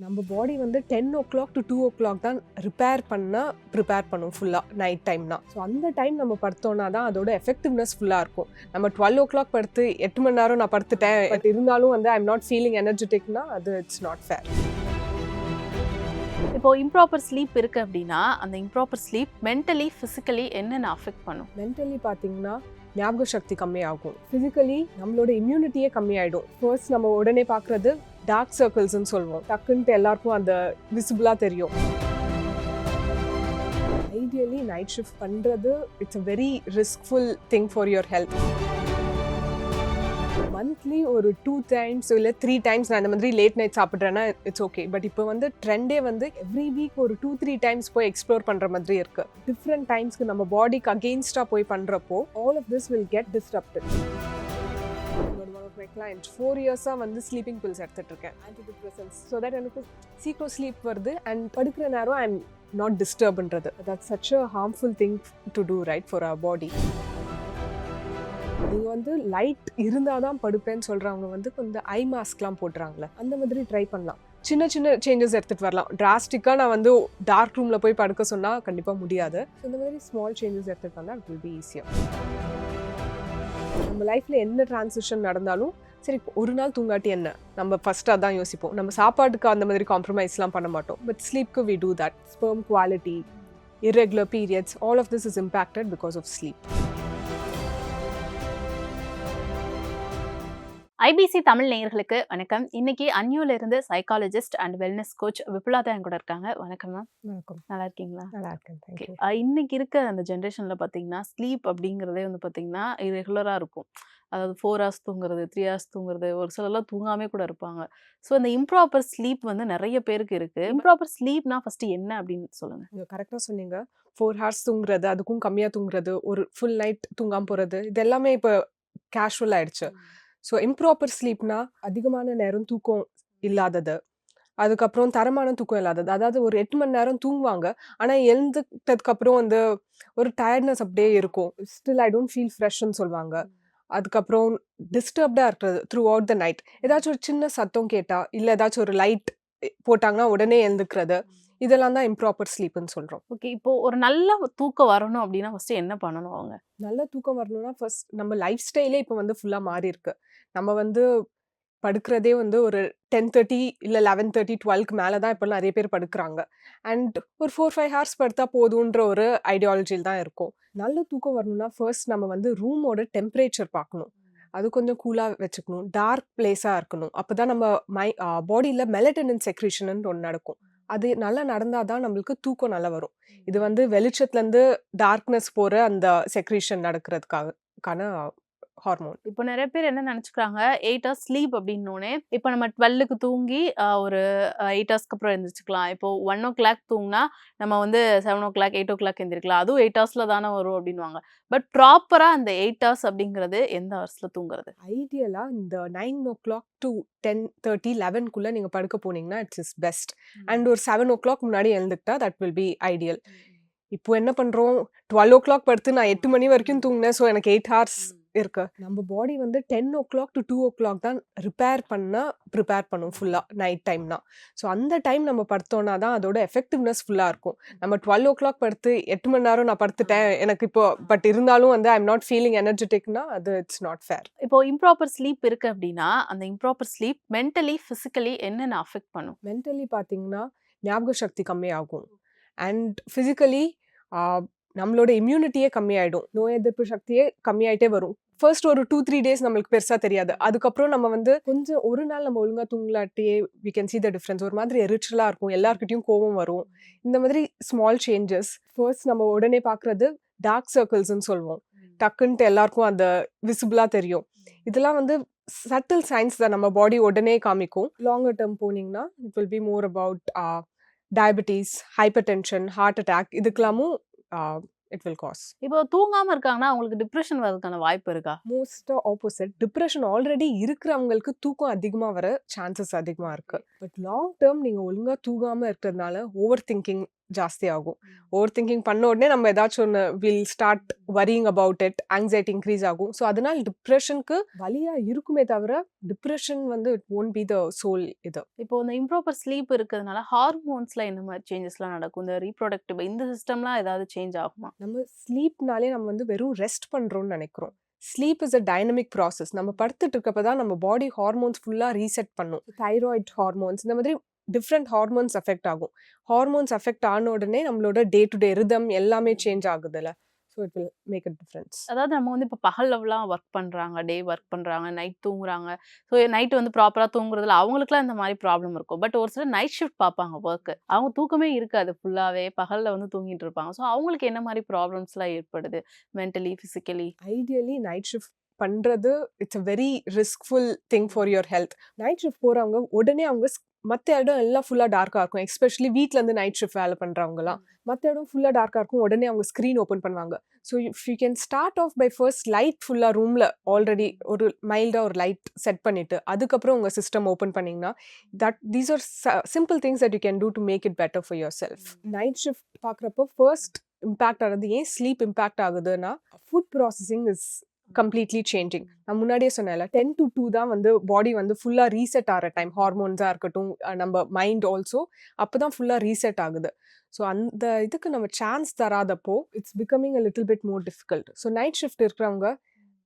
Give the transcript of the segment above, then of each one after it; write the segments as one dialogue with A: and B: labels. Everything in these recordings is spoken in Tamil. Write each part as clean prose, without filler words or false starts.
A: நம்ம பாடி வந்து 10 o'clock to 2 o'clock தான் ப்ரிப்பேர் பண்ணும் ஃபுல்லாக நைட் டைம்னா. ஸோ அந்த டைம் நம்ம படுத்தோன்னா தான் அதோட எஃபெக்டிவ்னஸ் ஃபுல்லாக இருக்கும். நம்ம 12 o'clock படுத்து 8 மணி நேரம் நான் படுத்துட்டேன், பட் இருந்தாலும் வந்து ஐம் நாட் ஃபீலிங் எனர்ஜெட்டிக்னா அது இட்ஸ் நாட் ஃபேர்.
B: இப்போ இம்ப்ராப்பர் ஸ்லீப் இருக்கு அப்படின்னா அந்த இம்ப்ராப்பர் ஸ்லீப் மென்டலி ஃபிசிக்கலி என்னென்ன அஃபெக்ட் பண்ணும்?
A: மென்டலி பார்த்தீங்கன்னா ஞாபக சக்தி கம்மியாகும். ஃபிசிக்கலி நம்மளோட இம்யூனிட்டியே கம்மியாயிடும். ஃபர்ஸ்ட் நம்ம உடனே பார்க்குறது டார்க் சர்க்கிள்ஸ்ன்னு சொல்லுவோம். டக்குன்ட்டு எல்லாருக்கும் அந்த விசிபிளாக தெரியும். ஐடியலி நைட் ஷிஃப்ட் பண்ணுறது it's a very riskful thing for your health. Monthly ஒரு 2 times இல்லை 3 times நான் இந்த மாதிரி லேட் நைட் சாப்பிட்றேன்னா இட்ஸ் ஓகே. பட் இப்போ வந்து ட்ரெண்டே வந்து எவ்ரி வீக் ஒரு 2-3 times போய் எக்ஸ்ப்ளோர் பண்ணுற மாதிரி இருக்குது. டிஃப்ரெண்ட் டைம்ஸ்க்கு நம்ம பாடிக்கு அகெயின்ஸ்டாக போய் பண்ணுறப்போ all of this will get disturbed. Client 4 years-ஆ வந்து ஸ்லீப்பிங் பில்ஸ் எடுத்துகிட்டு இருக்கேன், ஆன்டிடிப்ரெசன்ஸ். ஸோ தட் எனக்கு சீக்கிரம் ஸ்லீப் வருது அண்ட் படுக்கிற நேரம் ஐ எம் நாட் டிஸ்டர்ப்ன்றது. That's such a harmful thing to do right for our body. நீங்கள் வந்து லைட் இருந்தால் தான் படுப்பேன்னு சொல்கிறவங்க வந்து கொஞ்சம் ஐ மாஸ்க்லாம் போட்டுறாங்களே, அந்த மாதிரி ட்ரை பண்ணலாம். சின்ன சின்ன சேஞ்சஸ் எடுத்துகிட்டு வரலாம். டிராஸ்டிக்காக நான் வந்து டார்க் ரூமில் போய் படுக்க சொன்னால் கண்டிப்பாக முடியாது. ஸோ இந்த மாதிரி ஸ்மால் சேஞ்சஸ் எடுத்துகிட்டு வந்தால் இட் வில் பி ஈஸியாக. நம்ம லைஃப்பில் என்ன ட்ரான்சிஷன் நடந்தாலும் சரி, ஒரு நாள் தூங்காட்டி என்ன, நம்ம ஃபஸ்ட்டாக தான் யோசிப்போம். நம்ம சாப்பாட்டுக்கு அந்த மாதிரி காம்ப்ரமைஸ்லாம் பண்ண மாட்டோம். பட் ஸ்லீப்க்கு we do that. Sperm quality, irregular periods, all of this is impacted because of sleep.
B: IBC Tamil நேயர்களுக்கு வணக்கம். இன்னைக்கு அன்யூல இருந்து psychologist and wellness coach Vipula தான் கூட இருக்காங்க. வணக்கம் மேம்.
A: வணக்கம்.
B: நல்லா இருக்கீங்களா?
A: நல்லா இருக்கேன், தேங்க்யூ.
B: இன்னைக்கு இருக்க அந்த ஜென்ரேஷன்ல பாத்தீங்கன்னா ஸ்லீப் அப்படிங்கிறதே வந்து பாத்தீங்கன்னா இரெகுலரா இருக்கும். அதாவது 4 hours தூங்குறது, 3 hours தூங்குறது, ஒரு சிலர்லாம் தூங்காமே கூட இருப்பாங்க. ஸோ இந்த இம்ப்ராப்பர் ஸ்லீப் வந்து நிறைய பேருக்கு இருக்கு. இம்ப்ராப்பர் ஸ்லீப்னா ஃபர்ஸ்ட் என்ன அப்படின்னு சொல்லுங்க.
A: நீங்கள் கரெக்டாக சொன்னீங்க. 4 hours தூங்குறது, அதுக்கும் கம்மியாக தூங்குறது, ஒரு ஃபுல் நைட் தூங்காமல் போகிறது, இது எல்லாமே இப்போ கேஷுவல் ஆயிடுச்சு. ஸோ இம்ப்ராப்பர் ஸ்லீப்னா அதிகமான நேரம் தூக்கம் இல்லாதது, அதுக்கப்புறம் தரமான தூக்கம் இல்லாதது. அதாவது ஒரு 8 மணி நேரம் தூங்குவாங்க, ஆனால் எழுந்துட்டதுக்கப்புறம் வந்து ஒரு டயர்ட்னஸ் அப்படியே இருக்கும். ஸ்டில் ஐ டோன்ட் ஃபீல் ஃப்ரெஷ்ன்னு சொல்லுவாங்க. அதுக்கப்புறம் டிஸ்டர்ப்டாக இருக்கிறது த்ரூ அவுட் த நைட். ஏதாச்சும் ஒரு சின்ன சத்தம் கேட்டால், இல்லை ஏதாச்சும் ஒரு லைட் போட்டாங்கன்னா உடனே எழுந்துக்கிறது, இதெல்லாம் தான் இம்ப்ராப்பர் ஸ்லீப்னு சொல்கிறோம்.
B: ஓகே, இப்போ ஒரு நல்ல தூக்கம் வரணும் அப்படின்னா ஃபர்ஸ்ட் என்ன பண்ணணும் அவங்க?
A: நல்ல தூக்கம் வரணும்னா ஃபர்ஸ்ட் நம்ம லைஃப் ஸ்டைலே இப்போ வந்து ஃபுல்லாக மாறி இருக்கு. நம்ம வந்து படுக்கிறதே வந்து ஒரு 10:30 இல்லை 11:30 12க்கு மேலே தான் இப்போ நிறைய பேர் படுக்கிறாங்க. அண்ட் ஒரு 4-5 hours படுத்தா போதுன்ற ஒரு ஐடியாலஜியில் தான் இருக்கும். நல்ல தூக்கம் வரணும்னா ஃபர்ஸ்ட் நம்ம வந்து ரூமோட டெம்பரேச்சர் பார்க்கணும். அது கொஞ்சம் கூலாக வச்சுக்கணும். டார்க் பிளேஸாக இருக்கணும். அப்போ தான் நம்ம பாடியில் மெலட்டனின் செக்ரீஷன் ஒன்று நடக்கும். அது நல்லா நடந்தால் தான் நம்மளுக்கு தூக்கம் நல்லா வரும். இது வந்து வெளிச்சத்துலேருந்து டார்க்னஸ் போகிற அந்த செக்ரீஷன் நடக்கிறதுக்கான ஹார்மோன்.
B: இப்போ நிறைய பேர் என்ன நினைச்சுக்கிறாங்க, 8 hours ஸ்லீப் அப்படின்னோடனே இப்போ நம்ம 12க்கு தூங்கி ஒரு 8 ஹவர்ஸ்க்கு அப்புறம் எழுந்திரிச்சுக்கலாம். இப்போ 1 o'clock தூங்கினா நம்ம வந்து 7 o'clock 8 o'clock எழுந்திரிக்கலாம், அதுவும் 8 ஹவர்ஸ்ல தானே வரும் அப்படின்வாங்க. பட் ப்ராப்பராக அந்த 8 hours அப்படிங்கிறது எந்த ஹவர்ஸ்ல தூங்குறது?
A: ஐடியலாக இந்த 9 o'clock to 10:30 11க்குள்ளே நீங்கள் படுக்க போனீங்கன்னா இட்ஸ் இஸ் பெஸ்ட். அண்ட் ஒரு 7 o'clock முன்னாடி எழுந்துக்கிட்டா தட் வில் பி ஐடியல். இப்போ என்ன பண்ணுறோம், 12 o'clock படுத்து நான் 8 மணி வரைக்கும் தூங்கினேன், ஸோ எனக்கு 8 hours இருக்கு. நம்ம பாடி வந்து 10 o'clock to 2 o'clock தான் ப்ரிப்பேர் பண்ணும் ஃபுல்லாக நைட் டைம்னா. ஸோ அந்த டைம் நம்ம படுத்தோன்னா தான் அதோட எஃபெக்டிவ்னஸ் ஃபுல்லாக இருக்கும். நம்ம 12 o'clock படுத்து 8 மணி நேரம் நான் படுத்துட்டேன், எனக்கு இப்போ பட் இருந்தாலும் வந்து ஐம் நாட் ஃபீலிங் எனர்ஜெட்டிக்னா அது இட்ஸ் நாட் ஃபேர்.
B: இப்போ இம்ப்ராப்பர் ஸ்லீப் இருக்கு அப்படின்னா அந்த இம்ப்ராப்பர் ஸ்லீப் மென்டலி ஃபிசிக்கலி என்னென்ன அஃபெக்ட் பண்ணும்?
A: மென்டலி பார்த்தீங்கன்னா ஞாபக சக்தி கம்மியாகும். அண்ட் ஃபிசிக்கலி நம்மளோட இம்யூனிட்டியே கம்மியாயிடும். நோய் எதிர்ப்பு சக்தியே கம்மியாயிட்டே வரும். ஃபர்ஸ்ட் ஒரு 2-3 days நம்மளுக்கு பெருசாக தெரியாது. அதுக்கப்புறம் நம்ம வந்து கொஞ்சம் ஒரு நாள் நம்ம ஒழுங்காக தூங்கலாட்டியே we can see the difference. ஒரு மாதிரி எரிச்சலாக இருக்கும், எல்லாருக்கிட்டையும் கோபம் வரும். இந்த மாதிரி ஸ்மால் சேஞ்சஸ். ஃபர்ஸ்ட் நம்ம உடனே பார்க்குறது டார்க் சர்க்கிள்ஸ்ன்னு சொல்லுவோம். டக்குன்ட்டு எல்லாருக்கும் அந்த விசிபிளாக தெரியும். இதெல்லாம் வந்து சட்டில் சைன்ஸ் தான் நம்ம பாடி உடனே காமிக்கும். லாங்கர் டேர்ம் போனீங்கன்னா it will be more about diabetes, hypertension, heart attack, இதுக்கெல்லாமும் இட் வில் காஸ்.
B: இப்போ தூங்காம இருக்காங்கன்னா அவங்களுக்கு டிப்ரெஷன் வரதுக்கான வாய்ப்பு இருக்கா?
A: மோஸ்ட்டாக ஆப்போசிட். டிப்ரெஷன் ஆல்ரெடி இருக்கிறவங்களுக்கு தூக்கம் அதிகமாக வர சான்சஸ் அதிகமாக இருக்குது. பட் லாங் டேர்ம் நீங்கள் ஒழுங்காக தூங்காமல் இருக்கிறதுனால ஓவர் திங்கிங், ஜாஸ்தி ஆகும். ஓவர் திங்கிங் பண்ண உடனே நம்ம ஏதாச்சும் ஒன்று will start worrying about it, anxiety increase ஆகும். ஸோ அதனால டிப்ரெஷனுக்கு வலியா இருக்குமே தவிர டிப்ரெஷன் வந்து it won't be the sole இது.
B: இப்போ இந்த இம்ப்ராப்பர் ஸ்லீப் இருக்கிறதுனால ஹார்மோன்ஸ்ல என்ன மாதிரி சேஞ்சஸ்லாம் நடக்கும்? இந்த ரீப்ரொடக்டிவ் இந்த சிஸ்டம்லாம் ஏதாவது சேஞ்ச் ஆகுமா?
A: நம்ம ஸ்லீப்னாலே நம்ம வந்து வெறும் ரெஸ்ட் பண்றோம்னு நினைக்கிறோம். Sleep is a dynamic process. நம்ம படுத்துட்டு இருக்கப்ப தான் நம்ம பாடி ஹார்மோன்ஸ் ஃபுல்லா ரீசெட் பண்ணும். தைராய்டு ஹார்மோன்ஸ் இந்த மாதிரி டிஃப்ரெண்ட் ஹார்மோன்ஸ் அஃபெக்ட் ஆகும். ஹார்மோன்ஸ் அஃபெக்ட் ஆன உடனே நம்மளோட டே டு டே ரிதம் எல்லாமே சேஞ்ச் ஆகுதுல்ல. So it will make a difference.
B: அதாவது நம்ம வந்து இப்போ பகல்லலாம் ஒர்க் பண்றாங்க, டே ஒர்க் பண்றாங்க, நைட் தூங்குறாங்க. ஸோ நைட் வந்து ப்ராப்பரா தூங்குறதுல அவங்களுக்குலாம் இந்த மாதிரி ப்ராப்ளம் இருக்கும். பட் ஒரு சிலர் நைட் ஷிஃப்ட் பார்ப்பாங்க ஒர்க். அவங்க தூக்கமே இருக்காது ஃபுல்லாவே. பகல்ல வந்து தூங்கிட்டு இருப்பாங்க. ஸோ அவங்களுக்கு என்ன மாதிரி ப்ராப்ளம்ஸ்லாம் ஏற்படுது? Mentally, physically?
A: Ideally night shift பண்றது it's a very riskful thing for your health. Night shift போறவங்க உடனே அவங்க மற்ற இடம் எல்லாம் ஃபுல்லா டார்க்கா இருக்கும். எஸ்பெஷலி வீட்ல இருந்து நைட் ஷிஃப்ட் வேலை பண்றவங்கலாம் மற்ற இடம் ஃபுல்லா டார்க்கா இருக்கும். உடனே அவங்க ஸ்க்ரீன் ஓப்பன் பண்ணுவாங்க. So if you can start off by first light ஃபுல்லா ரூம்ல ஆல்ரெடி ஒரு மைல்டா ஒரு லைட் செட் பண்ணிட்டு அதுக்கப்புறம் உங்க சிஸ்டம் ஓப்பன் பண்ணீங்கன்னா these are simple things that you can do to make it better for yourself. Night shift பார்க்குறப்போ ஃபர்ஸ்ட் இம்பாக்ட் ஆகுது. ஏன் ஸ்லீப் இம்பாக்ட் ஆகுதுன்னா food processing is completely changing. நான் முன்னாடியே சொன்னேன்ல 10 to 2 தான் வந்து பாடி வந்து ஃபுல்லா ரீசெட் ஆகிற டைம். ஹார்மோன்ஸா இருக்கட்டும், நம்ம மைண்ட் ஆல்சோ அப்பதான் ஃபுல்லா ரீசெட் ஆகுது. ஸோ அந்த இதுக்கு நம்ம சான்ஸ் தராதப்போ it's becoming a little bit more difficult. So night shift இருக்கிறவங்க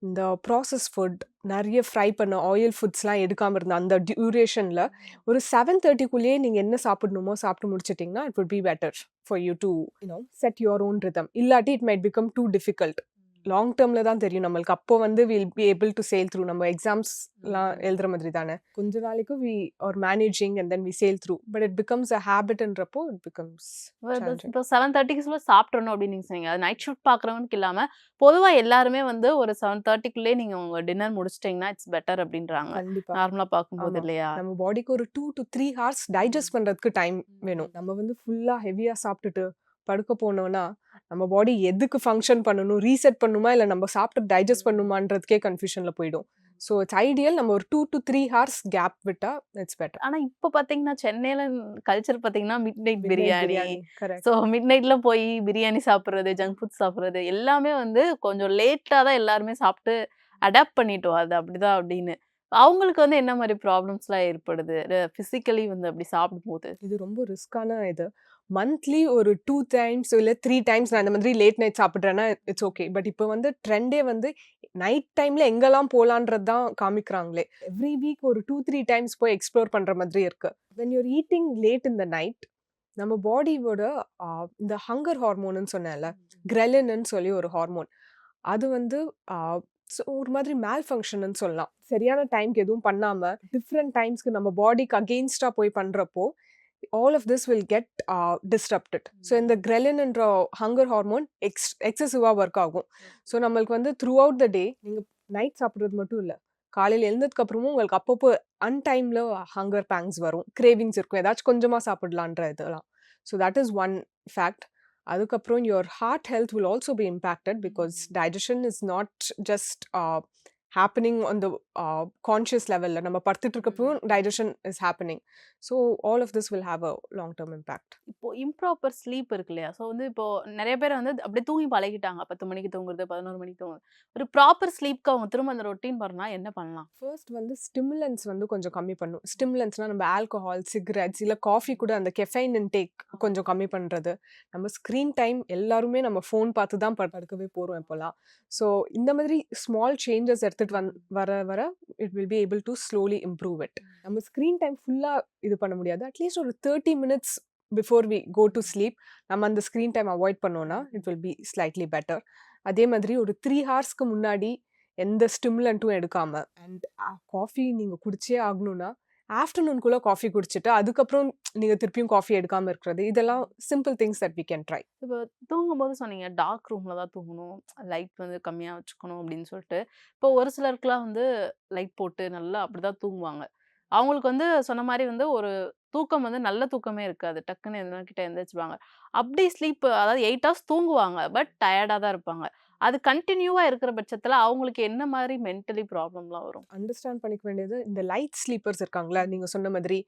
A: இந்த ப்ராசஸ் ஃபுட் நிறைய ஃப்ரை பண்ண ஆயில் ஃபுட்ஸ்லாம் எடுக்காமல் இருந்த அந்த டியூரேஷனில் ஒரு 7:30க்குள்ளேயே நீங்கள் என்ன சாப்பிடணுமோ சாப்பிட்டு முடிச்சிட்டிங்கன்னா it would be better for you to set your own rhythm. இல்லாட்டி it might become too difficult. Long டேர்ம்ல தான் தெரியும் நம்மளுக்கு. அப்போ வந்து will be able to sail through. நம்ம எக்ஸாம்ஸ்லாம் எழுதுற மாதிரி தானே. கொஞ்ச நாளைக்கு we are managing and then we sail through. But it becomes a ஹேபிட்ன்றப்போ இட் பிகம்ஸ்
B: இப்போ 7:30க்குள்ள சாப்பிட்றணும் அப்படின்னு நீங்க சொன்னீங்க. அது நைட் ஷிஃப்ட் பார்க்குறவனுக்கு இல்லாம பொதுவா எல்லாருமே வந்து ஒரு 7:30க்குள்ளே நீங்க உங்க டின்னர் முடிச்சிட்டீங்கன்னா இட்ஸ் பெட்டர் அப்படின்றாங்க.
A: கண்டிப்பா.
B: நார்மலா பார்க்கும்போது
A: ஆமா.
B: இல்லையா?
A: நம்ம பாடிக்கு ஒரு 2 to 3 ஹார்ஸ் டைஜஸ்ட் பண்றதுக்கு டைம் வேணும். நம்ம வந்து ஃபுல்லா ஹெவியா சாப்பிட்டுட்டு படுக்க போனோம்னா நம்ம பாடி எதுக்கு ஃபங்க்ஷன் பண்ணணும், ரீசெட் பண்ணுமா இல்லை நம்ம சாப்பிட்டு டைஜஸ்ட் பண்ணுமான்றதுக்கே கன்ஃபியூஷன்ல போயிடும். ஸோ இட்ஸ் ஐடியல் நம்ம ஒரு 2 to 3 ஹார்ஸ் கேப் விட்டா இட்ஸ் பெட்டர்.
B: ஆனா இப்ப பாத்தீங்கன்னா சென்னையில கல்ச்சர் பாத்தீங்கன்னா mid night biryani.
A: Correct.
B: So mid நைட்ல போய் பிரியாணி சாப்பிடுறது, ஜங்க் ஃபுட் சாப்பிடுறது எல்லாமே வந்து கொஞ்சம் லேட்டா தான் எல்லாருமே சாப்பிட்டு அடாப்ட் பண்ணிட்டோம் அது அப்படிதான் அப்படின்னு. அவங்களுக்கு வந்து என்ன மாதிரி ப்ராப்ளம்ஸ்லாம் ஏற்படுது பிசிக்கலி வந்து அப்படி சாப்பிடும்போது?
A: இது ரொம்ப ரிஸ்கான இது. மந்த்லி ஒரு 2 டைம்ஸ் இல்லை 3 டைம்ஸ் நான் இந்த மாதிரி லேட் நைட் சாப்பிட்றேன்னா இட்ஸ் ஓகே. பட் இப்போ வந்து ட்ரெண்டே வந்து நைட் டைம்ல எங்கெல்லாம் போலான்றது தான் காமிக்கிறாங்களே. எவ்ரி வீக் ஒரு 2-3 டைம்ஸ் போய் எக்ஸ்ப்ளோர் பண்ற மாதிரி இருக்கு. when you're eating late in the night நம்ம பாடியோட இந்த ஹங்கர் ஹார்மோன்னு சொன்னேன்ல, கிரெலின்னு சொல்லி ஒரு ஹார்மோன், அது வந்து ஒரு மாதிரி மேல் ஃபங்க்ஷன்னு சொல்லலாம். சரியான டைம்க்கு எதுவும் பண்ணாம டிஃப்ரெண்ட் டைம்ஸ்க்கு நம்ம பாடிக்கு அகெயின்ஸ்டா போய் பண்றப்போ all of this will get disrupted. So இந்த ghrelin என்ற ஹங்கர் ஹார்மோன் எக்ஸசிவா ஒர்க் ஆகும். ஸோ நம்மளுக்கு வந்து த்ரூ அவுட் த டே நீங்க நைட் சாப்பிட்றது மட்டும் இல்லை, காலையில் எழுந்ததுக்கு அப்புறமும் உங்களுக்கு அப்பப்போ அன்டைம்ல ஹங்கர் பேங்ஸ் வரும், கிரேவிங்ஸ் இருக்கும், ஏதாச்சும் கொஞ்சமா சாப்பிடலான்ற இதெல்லாம். So that is one fact. அதுக்கப்புறம் your heart health will also be impacted because digestion is not just happening on the conscious level. நம்ம படுத்துட்டு இருக்கப்போ digestion is happening. So all of this will have a long term impact.
B: இப்போ இம்ப்ராப்பர் ஸ்லீப் இருக்கு இல்லையா? ஸோ வந்து இப்போ நிறைய பேர் வந்து அப்படியே தூங்கி பழகிட்டாங்க. 10 மணிக்கு தூங்குறது, 11 மணிக்கு தூங்குறது. ஒரு ப்ராப்பர் ஸ்லீப்க்கு அவங்க திரும்ப அந்த ரொட்டீன் வரணும்னா என்ன பண்ணலாம்?
A: ஃபர்ஸ்ட் வந்து ஸ்டிமுலன்ஸ் வந்து கொஞ்சம் கம்மி பண்ணும். ஸ்டிமுலன்ஸ்னா நம்ம ஆல்கஹால், சிகரெட்ஸ் இல்லை காஃபி கூட அந்த கெஃபைன் இன்டேக் கொஞ்சம் கம்மி பண்ணுறது. நம்ம ஸ்க்ரீன் டைம் எல்லாருமே நம்ம ஃபோன் பார்த்து தான் படுக்கவே போகிறோம் இப்போலாம். ஸோ இந்த மாதிரி ஸ்மால் சேஞ்சஸ் எடுத்துகிட்டு வர வர it will be able to slowly improve it. நம்ம ஸ்க்ரீன் டைம் ஃபுல்லாக இது பண்ண முடியாது. அட்லீஸ்ட் ஒரு 30 minutes before we go to sleep நம்ம அந்த ஸ்க்ரீன் டைம் அவாய்ட் பண்ணோன்னா it will be slightly better. அதே மாதிரி ஒரு 3 ஹார்ஸ்க்கு முன்னாடி எந்த ஸ்டிமுலண்ட்டும் எடுக்காம, அண்ட் காஃபி நீங்கள் குடிச்சே ஆகணும்னா ஆஃப்டர்நூன்குள்ளே காஃபி குடிச்சிட்டு அதுக்கப்புறம் நீங்கள் திருப்பியும் காஃபி எடுக்காமல் இருக்கிறது. இதெல்லாம் simple things that we can try.
B: இப்போ தூங்கும்போது சொன்னீங்க டார்க் ரூமில் தான் தூங்கணும், லைட் வந்து கம்மியாக வச்சுக்கணும் அப்படின்னு சொல்லிட்டு. இப்போ ஒரு சிலருக்குலாம் வந்து லைட் போட்டு நல்லா அப்படி தான் தூங்குவாங்க. அவங்களுக்கு வந்து சொன்ன மாதிரி வந்து ஒரு தூக்கம் வந்து நல்ல தூக்கமே இருக்காது. டக்குன்னு எந்த கிட்ட எந்திரிச்சுவாங்க. அப்படி ஸ்லீப் அதாவது 8 ஹவர்ஸ் தூங்குவாங்க. பட் டயர்டாக தான் இருப்பாங்க. அது கண்டினியூவா இருக்கிற பட்சத்துல அவங்களுக்கு என்ன மாதிரி மென்டலி ப்ராப்ளம்லாம் வரும்?
A: அண்டர்ஸ்டாண்ட் பண்ணிக்க வேண்டியது இந்த லைட் ஸ்லீப்பர்ஸ் இருக்காங்களா, நீங்கள் சொன்ன மாதிரி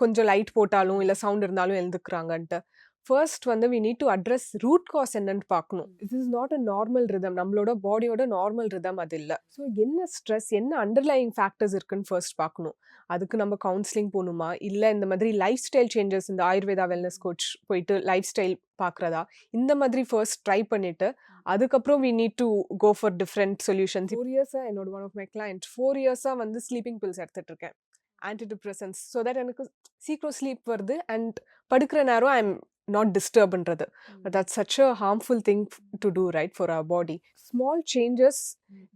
A: கொஞ்சம் லைட் போட்டாலும் இல்லை சவுண்ட் இருந்தாலும் எழுந்துக்கிறாங்கன்ட்டு. ஃபர்ஸ்ட் வந்து we need to address root cause என்னன்னு பார்க்கணும். This is not a normal rhythm. நம்மளோட பாடியோட நார்மல் rhythm அது இல்ல. ஸோ என்ன ஸ்ட்ரெஸ், என்ன அண்டர்லைங் ஃபேக்டர்ஸ் இருக்குன்னு ஃபர்ஸ்ட் பார்க்கணும். அதுக்கு நம்ம கவுன்சிலிங் போகணுமா, இல்லை இந்த மாதிரி லைஃப் ஸ்டைல் சேஞ்சஸ், இந்த ஆயுர்வேதா வெல்னஸ் கோச் போயிட்டு லைஃப் ஸ்டைல் பார்க்குறதா, இந்த மாதிரி ஃபர்ஸ்ட் ட்ரை பண்ணிட்டு அதுக்கப்புறம் we need to go for different solutions. 4 இயர்ஸாக என்னோட ஒன் ஆஃப் மை கிளைண்ட் 4 இயர்ஸாக வந்து ஸ்லீப்பிங் பில்ஸ் எடுத்துட்டு இருக்கேன், ஆன்டிடிப்ரெசன்ஸ், ஸோ தட் எனக்கு சீக்கிரம் ஸ்லீப் வருது அண்ட் படுக்கிற நேரம் ஐ எம் நாட் டிஸ்டர்ப்ன்றது. But that's such a harmful thing to do right for our body. Small changes,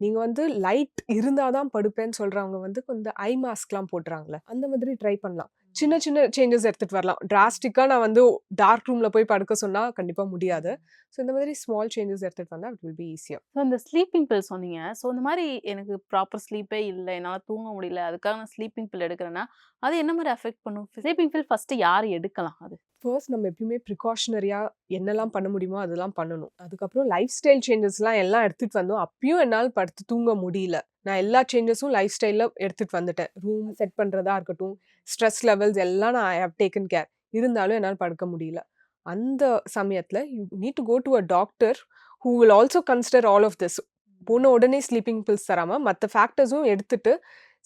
A: நீங்கள் வந்து லைட் இருந்தால் தான் படுப்பேன்னு சொல்கிறவங்க வந்து கொஞ்சம் ஐ மாஸ்க்லாம் போடுறாங்களே, அந்த மாதிரி ட்ரை பண்ணலாம். சின்ன சின்ன சேஞ்சஸ் எடுத்துகிட்டு வரலாம். டிராஸ்டிக்காக நான் வந்து டார்க் ரூமில் போய் படுக்க சொன்னால் கண்டிப்பாக முடியாது. ஸோ இந்த மாதிரி ஸ்மால் சேஞ்சஸ் எடுத்துகிட்டு வந்தால் இட் வில் பி ஈஸியாக.
B: ஸோ இந்த ஸ்லீப்பிங் பில் சொன்னீங்க. ஸோ இந்த மாதிரி எனக்கு ப்ராப்பர் ஸ்லீப்பே இல்லை, என்னால் தூங்க முடியல, அதுக்காக நான் ஸ்லீப்பிங் பில் எடுக்கிறேன்னா அது என்ன மாதிரி அஃபெக்ட் பண்ணும்? ஸ்லீப்பிங் பில் ஃபஸ்ட்டு யார் எடுக்கலாம்? அது
A: ஃபர்ஸ்ட் நம்ம எப்பயுமே ப்ரிகாஷனரியாக என்னெல்லாம் பண்ண முடியுமோ அதெல்லாம் பண்ணணும். அதுக்கப்புறம் லைஃப் ஸ்டைல் சேஞ்சஸ்லாம் எல்லாம் எடுத்துகிட்டு வந்தோம். அப்பயும் என்னால் படுத்து தூங்க முடியல. நான் எல்லா சேஞ்சஸும் லைஃப் ஸ்டைலில் எடுத்துகிட்டு வந்துட்டேன். ரூம் செட் பண்ணுறதா இருக்கட்டும், ஸ்ட்ரெஸ் லெவல்ஸ் எல்லாம் நான் ஐ ஹவ் டேக்கன் கேர். இருந்தாலும் என்னால் படுக்க முடியல. அந்த சமயத்தில் you need to go to a doctor who will also consider all of this. போன உடனே ஸ்லீப்பிங் பில்ஸ் தராமல் மற்ற ஃபேக்டர்ஸும் எடுத்துட்டு,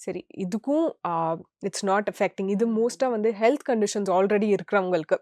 A: சரி இதுக்கும் இட்ஸ் நாட் அஃபெக்டிங், இது மோஸ்ட்டாக வந்து ஹெல்த் கண்டிஷன்ஸ் ஆல்ரெடி இருக்கிறவங்களுக்கு,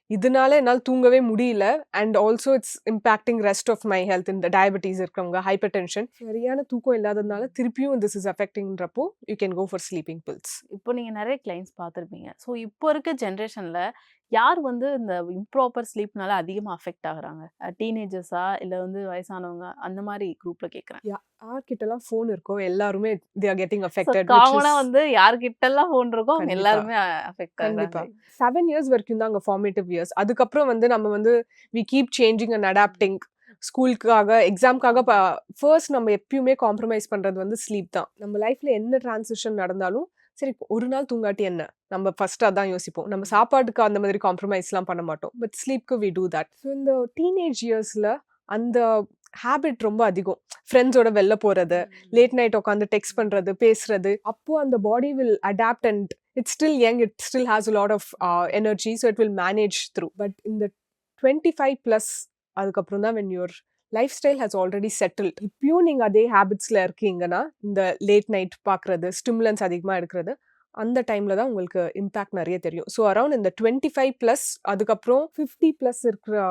A: இதனால என்னால் தூங்கவே முடியல and also it's impacting rest of my health, இந்த டயபெட்டிஸ் இருக்கிறவங்க, ஹைப்பர் டென்ஷன், சரியான தூக்கம் இல்லாததுனால திருப்பியும் திஸ் இஸ் அஃபெக்டிங்ன்றப்போ you can go for sleeping pills.
B: இப்போ நீங்கள் நிறைய கிளைண்ட்ஸ் பார்த்துருப்பீங்க. ஸோ இப்போ இருக்க ஜென்ரேஷனில் யார் வந்து இந்த இம்ப்ராப்பர் ஸ்லீப்னால அதிகமாக அஃபெக்ட் ஆகுறாங்க? டீனேஜர்ஸா இல்லை வந்து வயசானவங்க, அந்த மாதிரி குரூப்பில் கேட்குறேன்.
A: யார்கிட்டலாம் ஃபோன் இருக்கோ எல்லாருமே they are getting affected.
B: காமனாக வந்து யார்கிட்டலாம் ஃபோன் இருக்கோ அவங்க எல்லாருமே அஃபெக்ட்
A: கண்டிப்பா
B: ஆகுறாங்க.
A: 7 இயர்ஸ் வரைக்கும் தான் அங்கே ஃபார்மேட்டிவ் இயர்ஸ். அதுக்கப்புறம் வந்து நம்ம வந்து we keep changing and adapting. ஸ்கூலுக்காக, எக்ஸாம்க்காக ஃபர்ஸ்ட் நம்ம எப்பயுமே காம்ப்ரமைஸ் பண்ணுறது வந்து ஸ்லீப் தான். நம்ம லைஃப்பில் என்ன டிரான்சிஷன் நடந்தாலும் சரி ஒரு நாள் தூங்காட்டி என்ன, நம்ம ஃபர்ஸ்ட் அதான் யோசிப்போம். நம்ம சாப்பாட்டுக்கு அந்த மாதிரி காம்ப்ரமைஸ்லாம் பண்ண மாட்டோம். பட் ஸ்லீப்க்கு வி டூ தட். ஸோ இந்த டீனேஜ் இயர்ஸில் அந்த ஹேபிட் ரொம்ப அதிகம். ஃப்ரெண்ட்ஸோட வெளில போகிறது, லேட் நைட் உட்காந்து டெக்ஸ்ட் பண்ணுறது, பேசுறது, அப்போ அந்த body will adapt and it's still young, it still has a lot of energy, so it will manage through. But இந்த 25+ அதுக்கப்புறம் தான் when your life style has already settled, இப்பயும் நீங்கள் அதே ஹேபிட்ஸில் இருக்கீங்கன்னா இந்த லேட் நைட் பார்க்குறது, ஸ்டிமுலன்ஸ் அதிகமாக எடுக்கிறது, அந்த டைமில் தான் உங்களுக்கு இம்பேக்ட் நிறைய தெரியும். ஸோ அரௌண்ட் இந்த 25+ அதுக்கப்புறம் 50+ இருக்கிற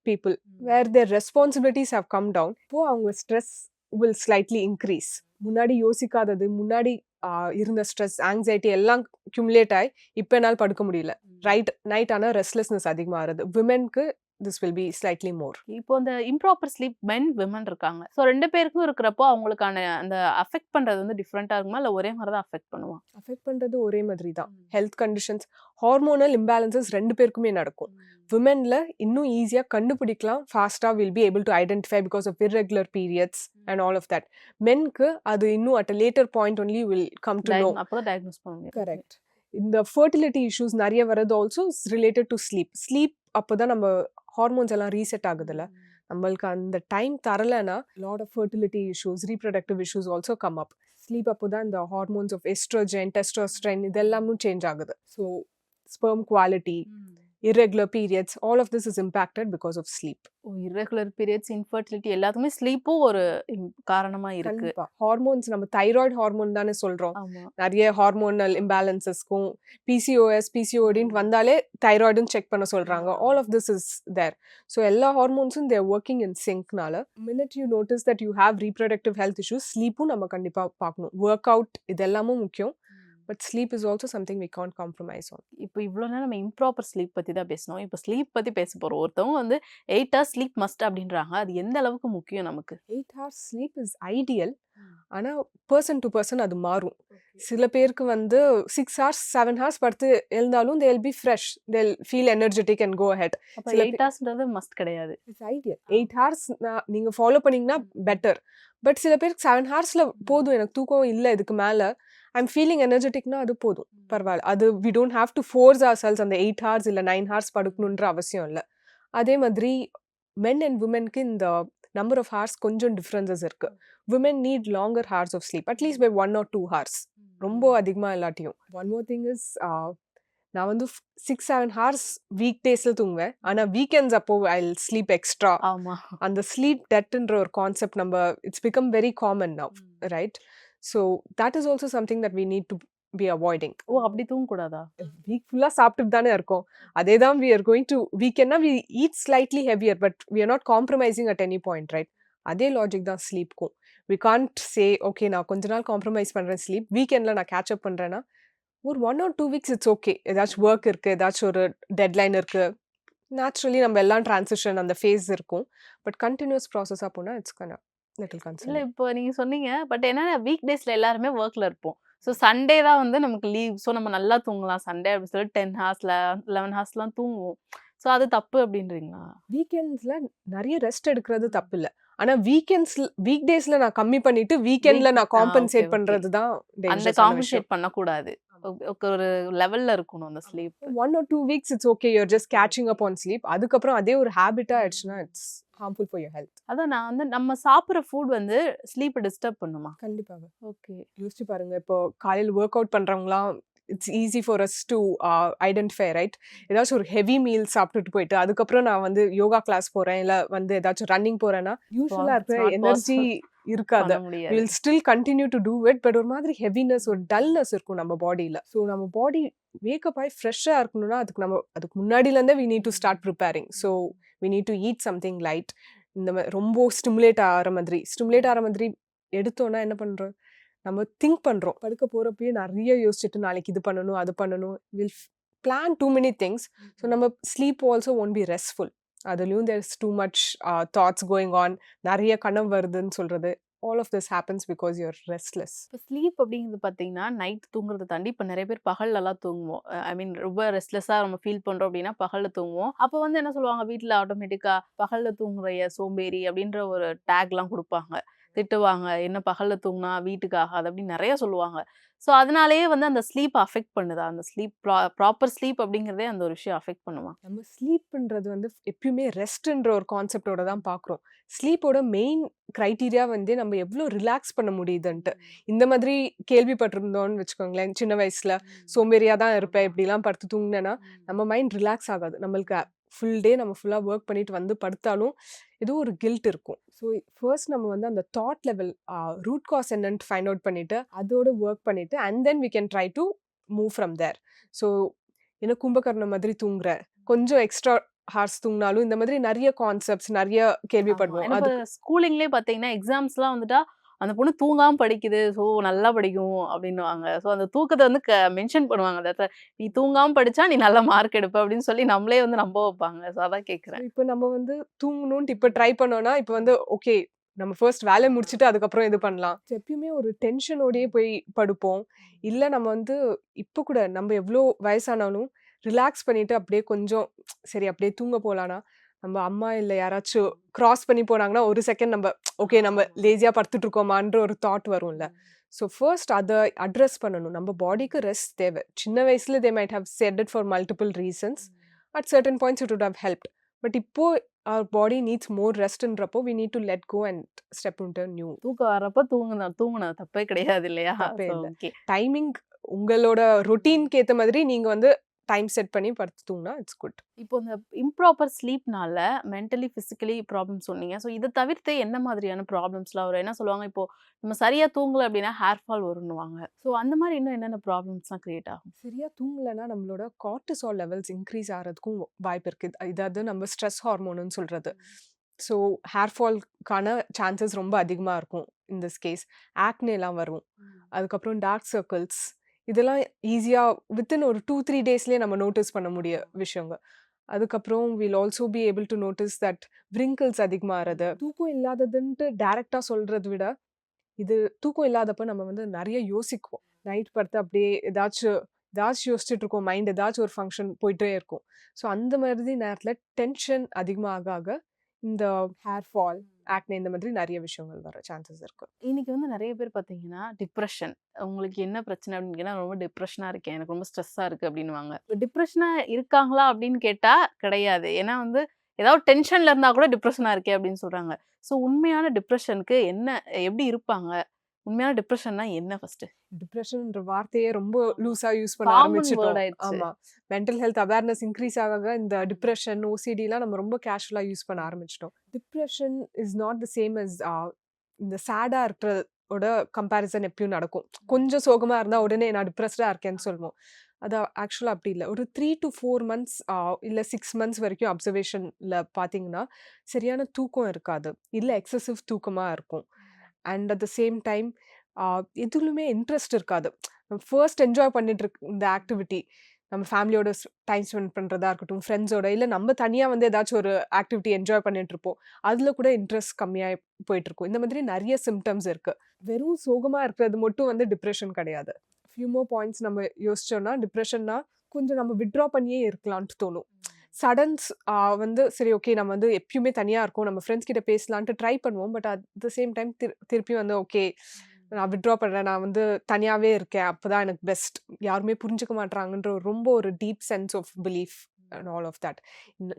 A: people where their responsibilities have come down, இப்போ அவங்க ஸ்ட்ரெஸ் will slightly increase. முன்னாடி யோசிக்காதது, முன்னாடி இருந்த ஸ்ட்ரெஸ், ஆங்ஸைட்டி எல்லாம் கியூமுலேட் ஆகி இப்போ என்னால் படுக்க முடியல, நைட் ஆனால் ரெஸ்ட்லெஸ்னஸ் அதிகமாக ஆகுது. விமென்க்கு this will be slightly more.
B: இப்போ இந்த இம்ப்ராப்பர் ஸ்லீப் மென் விமன் இருக்காங்க. ஸோ 2 பேருக்கும் இருக்கிறப்போ அவங்களுக்கான அந்த அஃபெக்ட் பண்ணுறது வந்து டிஃப்ரெண்ட்டாக இருக்குமா, இல்லை ஒரே மாதிரி தான் அஃபெக்ட் பண்ணுமா?
A: அஃபெக்ட் பண்ணுறது ஒரே மாதிரி தான். ஹெல்த் கண்டிஷன்ஸ், ஹார்மோனல் இம்பேலன்சஸ் 2 பேருக்குமே நடக்கும். விமெனில் இன்னும் ஈஸியாக கண்டுபிடிக்கலாம், ஃபாஸ்ட்டாக will be able to identify because of irregular periods and all of that. மென்க்கு அது இன்னும் at a later point only will come to know.
B: அப்போ தான் டயக்னோஸ் பண்ண முடியும்.
A: கரெக்ட். இந்த ஃபர்டிலிட்டி இஷ்யூஸ் நிறைய வரது also is related to sleep. Sleep அப்போ தான் நம்ம ஹார்மோன்ஸ் எல்லாம் ரீசெட் ஆகுதுல்ல, நம்மளுக்கு அந்த டைம் தரலைன்னா lot of fertility issues, reproductive issues also come up. Sleep அப்போ தான் இந்த ஹார்மோன்ஸ் ஆஃப் எஸ்ட்ரோஜன், டெஸ்டோஸ்டரைன் இதெல்லாமும் சேஞ்ச் ஆகுது. So sperm quality, irregular periods, all of this is impacted because of sleep.
B: irregular periods, infertility எல்லாத்துக்குமே ஸ்லீப்பும் ஒரு காரணமா இருக்கு.
A: ஹார்மோன்ஸ், நம்ம தைராய்டு ஹார்மோன் தானே சொல்றோம்.
B: ஆமா.
A: நிறைய ஹார்மோனல் இம்பேலன்சஸ்க்கும் PCOS, PCODன்னு வந்தாலே தைராய்டுன்னு செக் பண்ண சொல்றாங்க. all of this is there. So எல்லா ஹார்மோன்ஸும் they are working in syncனால minute you notice that you have reproductive health issues, ஸ்லீப்பும் நம்ம கண்டிப்பா பார்க்கணும். ஒர்க் அவுட் இதெல்லாமும் முக்கியம். But sleep is also something we can't compromise on.
B: இப்போ இவ்வளோ நேரம் நம்ம இம்ப்ராப்பர் ஸ்லீப் பற்றி தான் பேசணும். இப்போ ஸ்லீப் பற்றி பேச போகிறோம். ஒருத்தவங்க வந்து 8 hours ஸ்லீப் மஸ்ட் அப்படின்றாங்க. அது எந்த அளவுக்கு முக்கியம் நமக்கு?
A: 8 hours ஸ்லீப் இஸ் ஐடியல். ஆனால் பர்சன் டு பர்சன் அது மாறும். சில பேருக்கு வந்து 6 hours 7 hours படுத்து எழுந்தாலும் they will be fresh, they'll feel energetic and go ahead.
B: அப்போ 8 hoursன்றது மஸ்ட் கிடையாது.
A: It's ideal. 8 hours நீங்கள் ஃபாலோ பண்ணிங்கன்னா பெட்டர். பட் சில பேருக்கு 7 hours போதும், எனக்கு தூக்கம் இல்லை இதுக்கு மேலே, ஐம் ஃபீலிங் எனர்ஜெட்டிக்னா அது போதும், பரவாயில்ல. அது we don't have to force ourselves அந்த 8 hours இல்லை 9 hours படுக்கணுன்ற அவசியம் இல்லை. அதே மாதிரி மென் அண்ட் விமென்க்கு இந்த நம்பர் ஆஃப் ஹார்ஸ் கொஞ்சம் டிஃப்ரென்சஸ் இருக்கு. Women need longer hours of sleep, at least by 1 or 2 hours, ரொம்ப அதிகமாக இல்லாட்டியும். ஒன் மோர் திங் இஸ் நான் வந்து 6-7 ஹார்ஸ் வீக் டேஸ்ல தூங்குவேன். ஆனா வீக்கெண்ட்ஸ் அப்போ ஐ வில் ஸ்லீப் எக்ஸ்ட்ரா.
B: ஆமா.
A: அந்த ஸ்லீப் டெப்த்ன்ற ஒரு கான்செப்ட் நம்ம it's become very common now, right? So that is also something that we need to be avoiding.
B: ஓ! அப்படி தூங்கக்கூடாதா?
A: வீக் ஃபுல்லா சாப்பிட்டுட்டு தானே இருக்கோம். அதே தான் வி ஆர் கோயிங் டு வீக்கெண்ட்னா we eat slightly heavier but we are not compromising at any point, right? அதே லாஜிக் தான் ஸ்லீப்க்கும். வி கான்ட் சே ஓகே நான் கொஞ்ச நாள் காம்ப்ரமைஸ் பண்றேன் ஸ்லீப், வீக்கெண்ட்ல நான் கேட்ச் அப் பண்றேன்னா ஒரு 1 or 2 வீக்ஸ் இட்ஸ் ஓகே. ஏதாச்சும் ஒர்க் இருக்கு, ஏதாச்சும் ஒரு டெட்லைன் இருக்கு. நேச்சுரலி நம்ம எல்லாம் டிரான்சிஷன் அந்த ஃபேஸ் இருக்கும். பட் கன்டினியூஸ் ப்ராசஸா போனா இட்ஸ் கன லிட்டில்
B: இல்ல
A: கன்சர்னிங்.
B: இப்போ நீங்க சொன்னீங்க. பட் என்னன்னா வீக் டேஸ்ல எல்லாருமே வொர்க்ல இருப்போம். ஸோ சண்டே தான் வந்து நமக்கு லீவ். ஸோ நம்ம நல்லா தூங்கலாம். சண்டே அப்படி சொல்லி 10 ஹார்ஸ்ல 11 ஹார்ஸ்லாம் தூங்குவோம். ஸோ அது தப்பு அப்படின்றீங்களா?
A: வீக்கெண்ட்ஸ்ல நெறைய ரெஸ்ட் எடுக்கிறது தப்பில்ல. ஆனா வீக் டேஸ்ல நான் கம்மி பண்ணிட்டு வீக்கெண்ட்ல நான்
B: ஓகே,
A: காம்பன்சேட்
B: ஓகே.
A: பண்றது தான்
B: அந்த
A: டேஞ்சரஸான விஷயம்.
B: காம்பன்சேட் பண்ணக்கூடாது. ஒரு லெவல்ல இருக்கணும் அந்த sleep.
A: 1 or 2 weeks it's okay. You are just catching up on sleep. அதுக்கப்புறம் அதே ஒரு ஹேபிட்டா ஆயிடுச்சுன்னா it's harmful for your health.
B: அதான் நான் வந்து நம்ம சாப்பிடுற ஃபுட் வந்து ஸ்லீப்ப டிஸ்டர்ப் பண்ணுமா?
A: கண்டிப்பாக.
B: ஓகே.
A: யோசிச்சு பாருங்க. இப்போ காலையில ஒர்க் அவுட் பண்றவங்கலாம் it's easy for us to identify, right? ஏதாச்சும் ஒரு ஹெவி மீல் சாப்பிட்டுட்டு போயிட்டு அதுக்கப்புறம் நான் வந்து யோகா கிளாஸ் போறேன், இல்ல வந்து ஏதாச்சும் ரன்னிங் போறேன்னா யூஸ்வலா இருக்கிற
B: It's not
A: எனர்ஜி இருக்காது.
B: பண்ண முடியாது.
A: Will still continue to do it. But ஒரு மாதிரி ஹெவினஸ், ஒரு டல்னஸ் இருக்கும் நம்ம பாடியில. ஸோ நம்ம பாடி வேக்கப் ஆகி ஃப்ரெஷ்ஷாக இருக்கணும்னா அதுக்கு முன்னாடிலேருந்தே we need to start preparing. So we need to eat something light. இந்த மாதிரி ரொம்ப ஸ்டிமுலேட் ஆகிற மாதிரி எடுத்தோன்னா என்ன பண்ணுறோம், நம்ம திங்க் பண்ணுறோம். படுக்க போகிறப்பயே நிறைய யோசிச்சுட்டு நாளைக்கு இது பண்ணணும் அது பண்ணணும், will plan too many things. So நம்ம sleep also won't be restful. அதுலேயும் there is too much thoughts going on. நிறைய கனவு வருதுன்னு சொல்கிறது. All of this happens because you're restless.
B: இப்போ ஸ்லீப் அப்படிங்கிறது பார்த்தீங்கன்னா, நைட் தூங்குறத தாண்டி இப்போ நெறைய பேர் பகல்லலாம் தூங்குவோம். ஐ மீன் ரொம்ப ரெஸ்ட்லெஸ்ஸா நம்ம ஃபீல் பண்றோம் அப்படின்னா, பகல்ல தூங்குவோம். அப்போ வந்து என்ன சொல்லுவாங்க, வீட்ல ஆட்டோமேட்டிக்கா "பகல்ல தூங்குறிய சோம்பேறி" அப்படின்ற ஒரு டேக்லாம் குடுப்பாங்க. திட்டுவாங்க. "என்ன பகல்ல தூங்குனா வீட்டுக்கு ஆகாது" அப்படின்னு நெறைய சொல்லுவாங்க. ஸோ அதனாலேயே வந்து அந்த ஸ்லீப் அஃபெக்ட் பண்ணுதா? அந்த ஸ்லீப் ப்ராப்பர் ஸ்லீப் அப்படிங்கிறதே அந்த ஒரு விஷயம் அஃபெக்ட் பண்ணுமா?
A: நம்ம ஸ்லீப்ன்றது வந்து எப்பயுமே ரெஸ்ட்ன்ற ஒரு கான்செப்டோட தான் பார்க்குறோம். ஸ்லீப்போட மெயின் கிரைட்டீரியா வந்து நம்ம எவ்வளோ ரிலாக்ஸ் பண்ண முடியுதுன்ட்டு. இந்த மாதிரி கேள்விப்பட்டிருந்தோம்னு வச்சுக்கோங்களேன், சின்ன வயசுல சோம்பேறியா தான் இருப்பேன், இப்படிலாம் படுத்து தூங்கினேன்னா நம்ம மைண்ட் ரிலாக்ஸ் ஆகாது. நம்மளுக்கு ஃபுல் டே நம்ம ஃபுல்லாக ஒர்க் பண்ணிட்டு வந்து படுத்தாலும் ஏதோ ஒரு கில்ட் இருக்கும். ஸோ ஃபர்ஸ்ட் நம்ம வந்து அந்த தாட் லெவல் ரூட் காஸ் என்னன்ட்டு ஃபைண்ட் அவுட் பண்ணிட்டு அதோட ஒர்க் பண்ணிட்டு and then we can try to move from there. So என்ன கும்பகர்ணம் மாதிரி தூங்குற, கொஞ்சம் எக்ஸ்ட்ரா ஹார்ஸ் தூங்கினாலும் இந்த மாதிரி நிறைய கான்செப்ட்ஸ் நிறைய
B: ஆமா.
A: கேள்விப்படுவோம்.
B: ஏன்னா இப்ப
A: அதுக்கு
B: ஸ்கூலிங்லயே பார்த்தீங்கன்னா, எக்ஸாம்ஸ்லாம் வந்துட்டா, அந்த பொண்ணு தூங்காம படிக்குது. ஸோ நல்லா படிக்கும் அப்டின்னுவாங்க. ஸோ அந்த தூக்கத்த வந்து மென்ஷன் பண்ணுவாங்க அந்த இடத்துல. "நீ தூங்காம படிச்சா நீ நல்ல மார்க் எடுப்ப" அப்டின்னு சொல்லி நம்மளே வந்து நம்ப வைப்பாங்க. ஸோ அதான் கேட்கிறேன்.
A: இப்போ நம்ம வந்து தூங்கணும்னு இப்போ ட்ரை பண்ணோம்னா இப்போ வந்து ஓகே நம்ம ஃபர்ஸ்ட் வேலையை முடிச்சுட்டு அதுக்கப்புறம் இது பண்ணலாம். எப்பயுமே ஒரு டென்ஷனோடயே போய் படுப்போம். இல்லை நம்ம வந்து இப்போ கூட நம்ம எவ்வளோ வயசானாலும் ரிலாக்ஸ் பண்ணிட்டு அப்படியே கொஞ்சம் சரி அப்படியே தூங்க போலான்னா நம்ம அம்மா இல்லை யாராச்சும் கிராஸ் பண்ணி போனாங்கன்னா ஒரு செகண்ட் நம்ம ஓகே நம்ம லேசியாக படுத்துட்டு இருக்கோமான்ற ஒரு தாட் வரும்ல. ஸோ ஃபர்ஸ்ட் அதை அட்ரஸ் பண்ணணும். நம்ம பாடிக்கு ரெஸ்ட் தேவை. சின்ன வயசுல they might have set it for multiple reasons. At certain points it would have helped. But இப்போ our body needs more restன்றப்போ we need to let go and step into a new.
B: தூக்கம் வர்றப்ப தூங்குனா தப்பே கிடையாது இல்லையா?
A: தப்பே
B: ஸோ
A: இல்ல.
B: ஓகே.
A: டைமிங் உங்களோட ரொட்டீன்க்கு ஏத்த மாதிரி நீங்க வந்து டைம் செட் பண்ணி படுத்து தூங்கினா இட்ஸ் குட்.
B: இப்போ இந்த இம்ப்ராப்பர் ஸ்லீப்னால மென்டலி, பிசிக்கலி ப்ராப்ளம் சொன்னீங்க. ஸோ இத தவிர்த்து என்ன மாதிரியான ப்ராப்ளம்ஸ்லாம் வரும்? என்ன சொல்லுவாங்க, இப்போ நம்ம சரியா தூங்கல அப்டின்னா ஹேர் ஃபால் வருன்னுவாங்க. ஸோ அந்த மாரி இன்னும் என்னென்ன ப்ராப்ளம்ஸ்லாம் கிரியேட் ஆகும்?
A: சரியா தூங்கலைன்னா நம்மளோட கார்டிசால் லெவல்ஸ் இன்க்ரீஸ் ஆகிறதுக்கும் வாய்ப்பு இருக்கு. இதாவது நம்ம ஸ்ட்ரெஸ் ஹார்மோனுன்னு சொல்றது. ஸோ ஹேர் ஃபால்க்கான சான்சஸ் ரொம்ப அதிகமாக இருக்கும். இன் திஸ் கேஸ் ஆக்னேலாம் வரும். அதுக்கப்புறம் டார்க் சர்க்கிள்ஸ் இதெல்லாம் ஈஸியாக வித்தின் ஒரு 2-3 டேஸ்லேயே நம்ம நோட்டீஸ் பண்ண முடிய விஷயங்க. அதுக்கப்புறம் will also B able to notice that wrinkles அதிகமாகிறது. தூக்கம் இல்லாததுன்ட்டு டைரெக்டாக சொல்கிறத விட இது தூக்கம் இல்லாதப்ப நம்ம வந்து நிறைய யோசிக்குவோம். நைட் படுத்து அப்படியே ஏதாச்சும் யோசிச்சுட்டு இருக்கோம். மைண்ட் ஏதாச்சும் ஒரு ஃபங்க்ஷன் போயிட்டே இருக்கும். ஸோ அந்த மாதிரி நேரத்தில் டென்ஷன் அதிகமாக ஆக இந்த ஹேர் ஃபால், ஆக்னே இந்த மாதிரி நிறைய விஷயங்கள் வர சான்சஸ் இருக்கு.
B: இன்னைக்கு வந்து நெறைய பேர் பார்த்தீங்கன்னா, டிப்ரஷன். உங்களுக்கு என்ன பிரச்சனை அப்படின்னு கேட்டா, ரொம்ப டிப்ரஷனா இருக்கேன். எனக்கு ரொம்ப ஸ்ட்ரெஸ்ஸா இருக்கு அப்படின்னுவாங்க. டிப்ரஷனா இருக்காங்களா அப்படின்னு கேட்டா, கிடையாது. ஏன்னா வந்து ஏதாவது டென்ஷன்ல இருந்தா கூட டிப்ரஷனா இருக்கேன் அப்படின்னு சொல்றாங்க. ஸோ உண்மையான டிப்ரஷனுக்கு எப்படி இருப்பாங்க? உண்மையான டிப்ரெஷன்னா என்ன ஃபர்ஸ்ட்?
A: டிப்ரெஷன்ன்ற வார்த்தையே ரொம்ப லூஸா யூஸ் பண்ண
B: காமன் வேர்ட்
A: ஆரம்பிச்சுட்டோம்.
B: ஆயிடுச்சு.
A: ஆமா. மென்டல் ஹெல்த் அவேர்னஸ் இன்க்ரீஸ் ஆக இந்த டிப்ரெஷன், ஓசிடிலாம் நம்ம ரொம்ப கேஷுவலா யூஸ் பண்ண ஆரம்பிச்சுட்டோம். Depression is not the same as இந்த சேடா இருக்கிறதோட கம்பேரிசன் எப்பயும் நடக்கும். கொஞ்சம் சோகமா இருந்தா உடனே நான் டிப்ரெஸ்டா இருக்கேன்னு சொல்லுவோம். அது ஆக்சுவலா அப்படி இல்ல. ஒரு 3 to 4 மந்த்ஸ் இல்ல 6 மந்த்ஸ் வரைக்கும் அப்சர்வேஷன்ல பார்த்தீங்கன்னா, சரியான தூக்கம் இருக்காது. இல்ல எக்ஸசிவ் தூக்கமா இருக்கும். And at the same time எதுலயுமே இன்ட்ரெஸ்ட் இருக்காது. ஃபர்ஸ்ட் என்ஜாய் பண்ணிட்டு இருக்க இந்த ஆக்டிவிட்டி நம்ம ஃபேமிலியோட டைம் ஸ்பெண்ட் பண்றதா இருக்கட்டும், ஃப்ரெண்ட்ஸோட இல்ல நம்ம தனியா வந்து ஏதாச்சும் ஒரு ஆக்டிவிட்டி என்ஜாய் பண்ணிட்டு இருப்போம். அதுல கூட இன்ட்ரெஸ்ட் கம்மியா போயிட்டு இருக்கும். இந்த மாதிரி நெறைய சிம்ப்டம்ஸ் இருக்கு. வெறும் சோகமா இருக்கிறது மட்டும் வந்து டிப்ரெஷன் கிடையாது. ஃபியூ மோர் பாயிண்ட்ஸ் நம்ம யோசிச்சோம்னா, டிப்ரெஷன்னா கொஞ்சம் நம்ம வித்ட்ரா பண்ணியே இருக்கலாம்னு தோணும். சடன்ஸ் வந்து சரி ஓகே நம்ம வந்து எப்பயுமே தனியா இருக்கோம். நம்ம ஃப்ரெண்ட்ஸ் கிட்ட பேசலான்ட்டு ட்ரை பண்ணுவோம். But at the same time திருப்பி வந்து ஓகே நான் வித்ட்ரா பண்றேன். நான் வந்து தனியாவே இருக்கேன். அப்பதான் எனக்கு பெஸ்ட். யாருமே புரிஞ்சுக்க மாட்றாங்கன்ற ரொம்ப ஒரு deep sense of belief and all of that.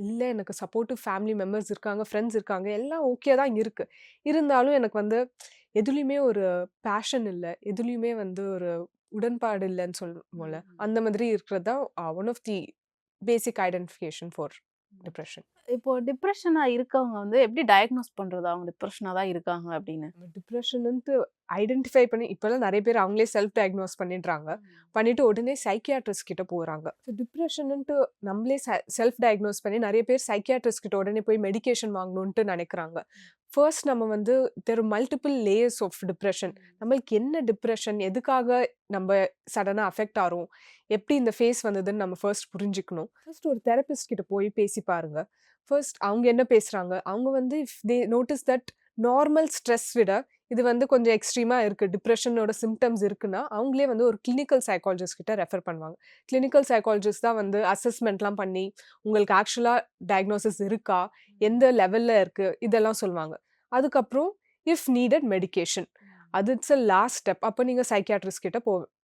A: இல்ல எனக்கு சப்போர்ட்டிவ் ஃபேமிலி மெம்பர்ஸ் இருக்காங்க, ஃப்ரெண்ட்ஸ் இருக்காங்க. எல்லாம் ஓகே தான் இருக்கு. இருந்தாலும் எனக்கு வந்து எதுலயுமே ஒரு பேஷன் இல்ல. எதுலயுமே வந்து ஒரு உடன்பாடு இல்லன்னு சொல்லுவோம்ல. அந்த மாதிரி இருக்கிறது தான் one of the basic identification for depression.
B: இப்போ டிப்ரெஷனா இருக்கவங்க வந்து எப்படி டயக்னோஸ் பண்றது? அவங்க டிப்ரெஷனா தான் இருக்காங்க அப்படின்னு.
A: டிப்ரெஷன்ன்ட்டு ஐடென்டிஃபை பண்ணி இப்போலாம் நெறைய பேர் அவங்களே செல்ஃப் டயக்னோஸ் பண்ணிடுறாங்க. பண்ணிட்டு உடனே சைக்கியாட்ரிஸ்ட் கிட்ட போறாங்க. ஸோ டிப்ரெஷன்ன்ட்டு நம்மளே செல்ஃப் டயக்னோஸ் பண்ணி நெறைய பேர் சைக்கியாட்ரிஸ்ட் கிட்ட உடனே போய் மெடிகேஷன் வாங்கணுன்ட்டு நெனைக்கிறாங்க. ஃபர்ஸ்ட் நம்ம வந்து there are multiple layers of depression. நம்மளுக்கு என்ன டிப்ரெஷன்? எதுக்காக நம்ம சடனா அஃபெக்ட் ஆறோம்? எப்படி இந்த ஃபேஸ் வந்ததுன்னு நம்ம ஃபர்ஸ்ட் புரிஞ்சுக்கணும். ஃபர்ஸ்ட் ஒரு தெரபிஸ்ட் கிட்ட போய் பேசி பாருங்க. ஃபர்ஸ்ட் அவங்க என்ன பேசுறாங்க? அவங்க வந்து if they notice that normal stress விட இது வந்து கொஞ்சம் எக்ஸ்ட்ரீமா இருக்கு. டிப்ரெஷனோட சிம்ப்டம்ஸ் இருக்குன்னா, அவங்களே வந்து ஒரு கிளினிக்கல் சைக்காலஜிஸ்ட் கிட்ட ரெஃபர் பண்ணுவாங்க. கிளினிக்கல் சைக்காலஜிஸ்ட் தான் வந்து அசஸ்மென்ட்லாம் பண்ணி, உங்களுக்கு ஆக்சுவலா டயக்னோசிஸ் இருக்கா? எந்த லெவல்ல இருக்கு? இதெல்லாம் சொல்லுவாங்க. அதுக்கப்புறம் இஃப் நீடட் மெடிகேஷன். அது இட்ஸ் அ லாஸ்ட் ஸ்டெப். அப்ப நீங்க சைக்கியாட்ரிஸ்ட் கிட்ட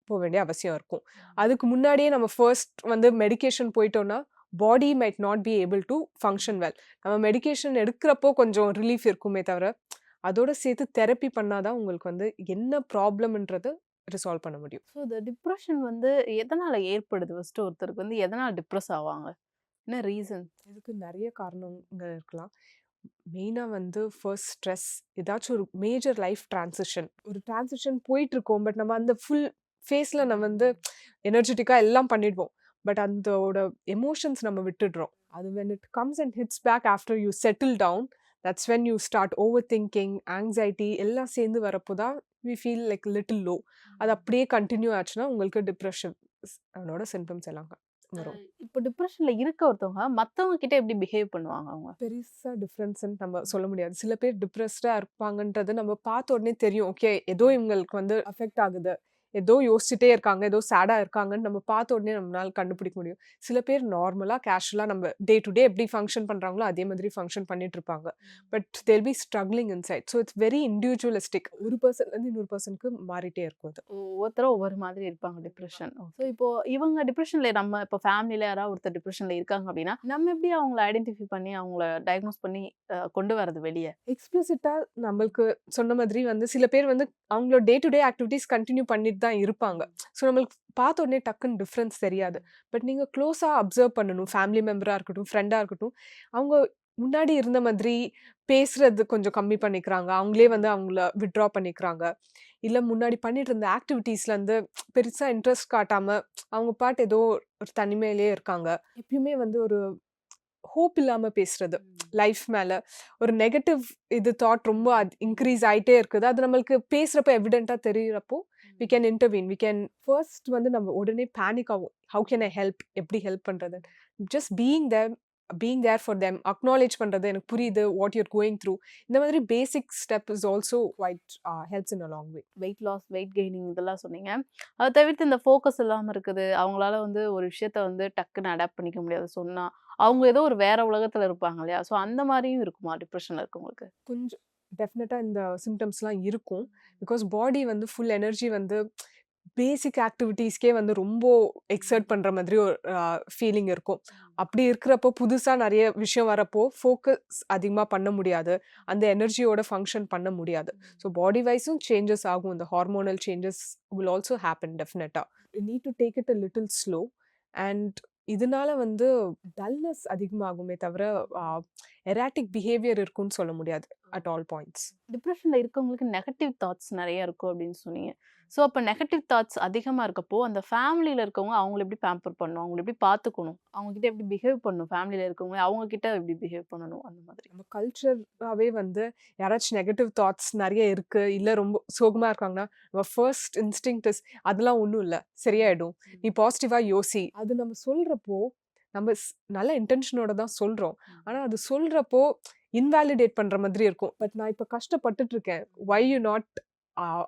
A: வேண்டிய அவசியம் இருக்கும். அதுக்கு முன்னாடியே நம்ம ஃபர்ஸ்ட் வந்து மெடிகேஷன் போயிட்டோம்னா, body might not be able to function well. நம்ம மெடிகேஷன் எடுக்கிறப்போ கொஞ்சம் ரிலீஃப் இருக்குமே தவிர, அதோட சேர்த்து தெரப்பி பண்ணாதான் உங்களுக்கு வந்து என்ன ப்ராப்ளம்ன்றது ரிசால்வ் பண்ண முடியும்.
B: ஸோ இந்த டிப்ரெஷன் வந்து எதனால ஏற்படுது? ஃபர்ஸ்ட் ஒருத்தருக்கு வந்து எதனால டிப்ரெஸ் ஆவாங்க? என்ன ரீசன்?
A: இதுக்கு நெறைய காரணங்கள் இருக்கலாம். மெயினா வந்து ஃபர்ஸ்ட் ஸ்ட்ரெஸ், ஏதாச்சும் ஒரு மேஜர் லைஃப் ட்ரான்சிஷன். ஒரு ட்ரான்சிஷன் போயிட்டுருக்கோம். பட் நம்ம அந்த ஃபுல் ஃபேஸ்ல நம்ம வந்து எனர்ஜெட்டிக்கா எல்லாம் பண்ணிடுவோம். பட் அந்தோட எமோஷன்ஸ் நம்ம விட்டுடுறோம். அது when it comes and hits back after you settle down, that's when you start overthinking, anxiety எல்லாம் சேர்ந்து வரப்போ தான் we feel like little low. அது அப்படியே கன்டின்யூ ஆச்சுன்னா உங்களுக்கு டிப்ரெஷன் அதோட சிம்ப்டம்ஸ் எல்லாம் வரும்.
B: இப்போ டிப்ரெஷன்ல இருக்க ஒருத்தவங்க மத்தவங்க கிட்ட எப்படி பிஹேவ் பண்ணுவாங்க அவங்க?
A: பெருசா டிஃபரன்ஸ்ன்னு நம்ம சொல்ல முடியாது. சில பேர் டிப்ரெஸ்டா இருப்பாங்கன்றது நம்ம பார்த்த உடனே தெரியும். ஓகே ஏதோ இவங்களுக்கு வந்து அஃபெக்ட் ஆகுது. ஏதோ யோசிச்சுட்டே இருக்காங்க. ஏதோ சேடா இருக்காங்கன்னு நம்ம பார்த்த உடனே நம்மளால கண்டுபிடிக்க முடியும். சில பேர் நார்மலா, கேஷுவலா நம்ம டே டு டே எப்படி ஃபங்ஷன் பண்றாங்களோ அதே மாதிரி ஃபங்ஷன் பண்ணிட்டு இருப்பாங்க. But they'll be struggling inside. So it's very individualistic. ஒரு பர்சன்லேருந்து இன்னொரு பர்சனுக்கு மாறிட்டே இருக்கும் அது.
B: ஒவ்வொருத்தரும் ஒவ்வொரு மாதிரி இருப்பாங்க டிப்ரெஷன். ஸோ இப்போ இவங்க டிப்ரெஷன்ல நம்ம இப்போ ஃபேமிலில யாராவது ஒருத்தர் டிப்ரெஷன்ல இருக்காங்க அப்படின்னா, நம்ம எப்படி அவங்கள ஐடென்டிஃபை பண்ணி அவங்கள டயக்னோஸ் பண்ணி கொண்டு வரது வெளிய?
A: எக்ஸ்பிளிசிட்டா நம்மளுக்கு சொன்ன மாதிரி வந்து சில பேர் வந்து அவங்களோட டே டு டே ஆக்டிவிட்டீஸ் கன்டின்யூ பண்ணிட்டு தான் இருப்பாங்க. ஸோ நம்மளுக்கு பார்த்த உடனே டக்குன்னு டிஃப்ரென்ஸ் தெரியாது. பட் நீங்க க்ளோஸா அப்சர்வ் பண்ணணும். ஃபேமிலி மெம்பரா இருக்கட்டும், ஃப்ரெண்டா இருக்கட்டும். அவங்க முன்னாடி இருந்த மாதிரி பேசுறது கொஞ்சம் கம்மி பண்ணிக்கிறாங்க. அவங்களே வந்து அவங்கள வித்ட்ரா பண்ணிக்கிறாங்க. இல்ல முன்னாடி பண்ணிட்டு இருந்த ஆக்டிவிட்டீஸ்ல இருந்து பெருசா இன்ட்ரெஸ்ட் காட்டாம அவங்க பாட்டு ஏதோ ஒரு தனிமையிலேயே இருக்காங்க. எப்பயுமே வந்து ஒரு ஹோப் இல்லாம பேசுறது. லைஃப் மேல ஒரு நெகட்டிவ் தாட் ரொம்ப இன்க்ரீஸ் ஆயிட்டே இருக்குது. அது நம்மளுக்கு பேசுறப்ப எவிடென்ட்டா தெரியறப்போ we can intervene. We can first வந்து நம்ம உடனே பேனிக் ஆகும். How can I help? எப்படி ஹெல்ப் பண்றது? Just being there for them. Acknowledge பண்றது. எனக்கு புரியுது வாட் யூர் கோயிங் த்ரூ. இந்த மாதிரி basic step is also quite helps in a long way.
B: Weight loss, weight gaining இதெல்லாம் சொன்னீங்க. அத தவிர்த்து இந்த ஃபோக்கஸ் இல்லாம இருக்குது. அவங்களால வந்து ஒரு விஷயத்த வந்து டக்குன்னு அடாப்ட் பண்ணிக்க முடியாது சொன்னா. அவங்க ஏதோ ஒரு வேற உலகத்துல இருப்பாங்க இல்லையா? ஸோ அந்த மாரியும் இருக்குமா டிப்ரெஷன்ல இருக்கவங்களுக்கு?
A: கொஞ்சம் டெஃபினட்டா இந்த சிம்ப்டம்ஸ்லாம் இருக்கும். பிகாஸ் பாடி வந்து ஃபுல் எனர்ஜி வந்து பேசிக் ஆக்டிவிட்டீஸ்க்கே வந்து ரொம்ப எக்ஸர்ட் பண்ற மாதிரி ஒரு ஃபீலிங் இருக்கும். அப்படி இருக்கிறப்போ புதுசா நெறைய விஷயம் வரப்போ ஃபோக்கஸ் அதிகமா பண்ண முடியாது. அந்த எனர்ஜியோட ஃபங்ஷன் பண்ண முடியாது. ஸோ பாடி வைஸும் சேஞ்சஸ் ஆகும். இந்த hormonal changes will also happen டெஃபினட்டா. You need to take it a little slow. And இதனால வந்து டல்னஸ் அதிகமாகுமே தவிர எராட்டிக் பிஹேவியர் இருக்குன்னு சொல்ல முடியாது அட் ஆல் பாயிண்ட்ஸ்.
B: டிப்ரஷன்ல இருக்கவங்களுக்கு நெகட்டிவ் தாட்ஸ் நெறைய இருக்கும் அப்படின்னு சொன்னீங்க. ஸோ அப்ப நெகட்டிவ் தாட்ஸ் அதிகமா இருக்கப்போ, அந்த ஃபேமிலில இருக்கவங்க அவங்கள எப்படி பேம்பர் பண்ணணும்? அவங்கள எப்படி பார்த்துக்கணும்? அவங்க கிட்ட எப்படி பிஹேவ் பண்ணணும்? ஃபேமிலில இருக்கவங்க அவங்க கிட்ட எப்படி பிஹேவ் பண்ணணும்? அந்த மாதிரி.
A: நம்ம கல்ச்சராவே வந்து யாராச்சும் நெகட்டிவ் தாட்ஸ் நெறைய இருக்கு, இல்ல ரொம்ப சோகமா இருக்காங்கன்னா, நம்ம ஃபர்ஸ்ட் இன்ஸ்டிங்க்ட் இஸ் அதெல்லாம் ஒண்ணும் இல்ல. சரியாயிடும். நீ பாசிட்டிவா யோசி. அது நம்ம சொல்றப்போ, நம்ம நல்ல இன்டென்ஷனோட தான் சொல்றோம். ஆனா அது சொல்றப்போ இன்வாலிடேட் பண்ற மாதிரி இருக்கும். பட் நான் இப்ப கஷ்டப்பட்டுட்டு இருக்கேன். வை யூ நாட்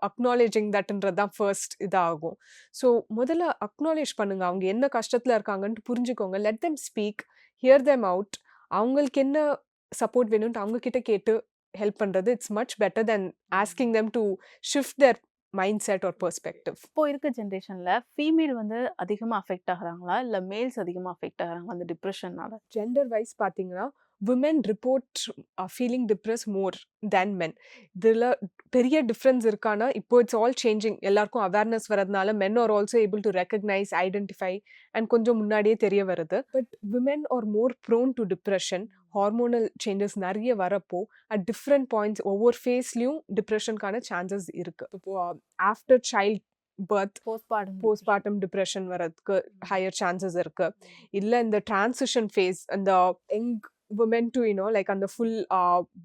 A: அக்னாலேஜிங் தட்ன்றது தான் ஃபர்ஸ்ட் இதாகும். ஸோ முதல்ல அக்னாலேஜ் பண்ணுங்க. அவங்க என்ன கஷ்டத்துல இருக்காங்கன்ட்டு புரிஞ்சுக்கோங்க. Let them speak, hear them out. அவங்களுக்கு என்ன சப்போர்ட் வேணும்ன்ட்டு அவங்க கிட்ட கேட்டு ஹெல்ப் பண்றது it's much better than asking them to shift their mindset or perspective.
B: இப்போ இருக்க ஜெனரேஷன்ல ஃபீமேல் வந்து அதிகமா அஃபெக்ட் ஆகுறாங்களா? இல்ல மேல்ஸ் அதிகமா அஃபெக்ட் ஆகுறாங்களா அந்த டிப்ரஷன்னால?
A: ஜெண்டர் வைஸ் பார்த்தீங்கன்னா, women report feeling depressed more than men. இதில பெரிய டிஃப்ரென்ஸ் இருக்கான்னா, இப்போ இட்ஸ் ஆல் சேஞ்சிங். எல்லாருக்கும் அவேர்னஸ் வரதுனால men are also able to recognise, identify and கொஞ்சம் முன்னாடியே தெரிய வருது. But women are more prone to depression. Hormonal changes நெறைய வரப்போ, அட் டிஃப்ரெண்ட் பாயிண்ட்ஸ் ஒவ்வொரு ஃபேஸ்லயும் டிப்ரெஷனுக்கான சான்சஸ் இருக்கு. இப்போ after child birth postmortem depression வரதுக்கு ஹையர் சான்சஸ் இருக்கு. இல்ல இந்த டிரான்சிஷன் ஃபேஸ் அந்த யங் வுமென் டு லைக் அந்த ஃபுல்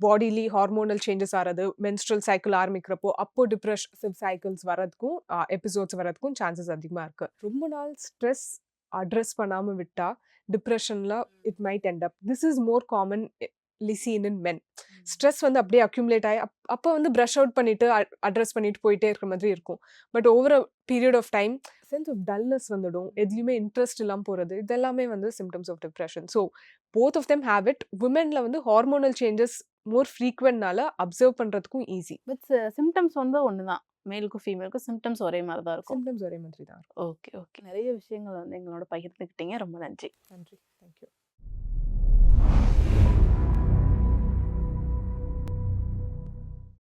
A: பாடிலி ஹார்மோனல் சேஞ்சஸ் ஆறது, மென்ஸ்ட்ரல் சைக்கிள் ஆரம்பிக்கிறப்போ அப்போ டிப்ரெசிவ் சைக்கிள்ஸ் வரதுக்கும் எபிசோட்ஸ் வரதுக்கும் சான்சஸ் அதிகமா இருக்கு. ரொம்ப நாள் ஸ்ட்ரெஸ் அட்ரஸ் பண்ணாம விட்டா டிப்ரெஷன்ல it might end up. This is more common seen in men. Stress வந்து அப்படியே அக்யூமுலேட் ஆகி அப்போ வந்து ப்ரஷ் அவுட் பண்ணிட்டு அட்ரஸ் பண்ணிட்டு போயிட்டே இருக்கிற மாதிரி இருக்கும். But over a period of time sense of dullness வந்துடும், எதுலையுமே இன்ட்ரெஸ்ட் இல்லாமல் போகிறது, இதெல்லாமே வந்து symptoms of depression. So both of them have it. விமென்ல வந்து ஹார்மோனல் சேஞ்சஸ் மோர் ஃப்ரீக்வென்ட்னால அப்சர்வ் பண்ணுறதுக்கும் ஈஸி.
B: பட் சிம்டம்ஸ் வந்து ஒண்ணுதான். மேலுக்கும் ஃபீமேலுக்கும் சிம்டம்ஸ் ஒரே மாதிரி தான் இருக்கும்.
A: சிம்டம்ஸ் ஒரே மாதிரி தான் இருக்கும்.
B: Okay, okay. நிறைய விஷயங்கள் வந்து எங்களோட பகிர்ந்துக்கிட்டீங்க. ரொம்ப நன்றி.
A: நன்றி. தேங்க்யூ.